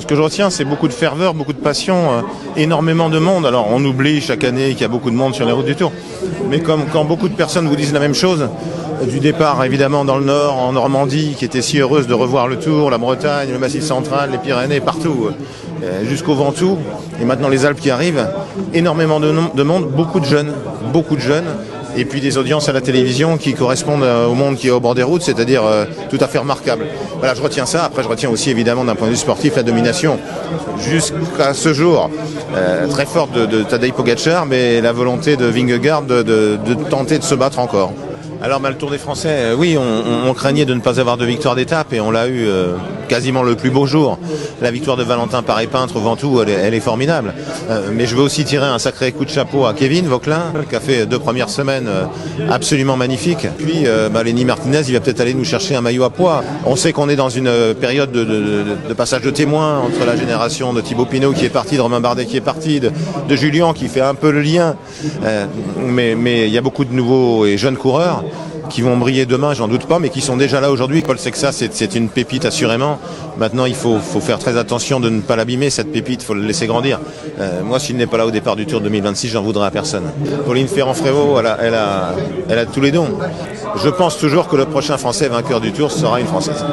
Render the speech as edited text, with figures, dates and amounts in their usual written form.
Ce que je retiens, c'est beaucoup de ferveur, beaucoup de passion, énormément de monde. Alors, on oublie chaque année qu'il y a beaucoup de monde sur les routes du Tour. Mais comme quand beaucoup de personnes vous disent la même chose, du départ évidemment dans le Nord, en Normandie, qui était si heureuse de revoir le Tour, la Bretagne, le Massif central, les Pyrénées, partout, jusqu'au Ventoux, et maintenant les Alpes qui arrivent, énormément de monde, beaucoup de jeunes, et puis des audiences à la télévision qui correspondent au monde qui est au bord des routes, c'est-à-dire tout à fait remarquable. Voilà, je retiens ça. Après, je retiens aussi évidemment d'un point de vue sportif la domination, jusqu'à ce jour, très forte de Tadej Pogačar, mais la volonté de Vingegaard de tenter de se battre encore. Alors le Tour des Français, oui, on craignait de ne pas avoir de victoire d'étape et on l'a eu quasiment le plus beau jour. La victoire de Valentin Paré-Peintre au Ventoux, elle est formidable. Mais je veux aussi tirer un sacré coup de chapeau à Kevin Vauquelin, qui a fait 2 premières semaines absolument magnifiques. Puis Lenny Martinez, il va peut-être aller nous chercher un maillot à poids. On sait qu'on est dans une période de passage de témoins entre la génération de Thibaut Pinot qui est parti, de Romain Bardet qui est parti, de Julien qui fait un peu le lien. Mais il y a beaucoup de nouveaux et jeunes coureurs qui vont briller demain, j'en doute pas, mais qui sont déjà là aujourd'hui. Paul Sexa, c'est une pépite assurément. Maintenant, il faut faire très attention de ne pas l'abîmer, cette pépite, il faut le laisser grandir. Moi, s'il n'est pas là au départ du Tour 2026, j'en voudrais à personne. Pauline Ferrand-Prévot, elle a tous les dons. Je pense toujours que le prochain Français vainqueur du Tour sera une Française.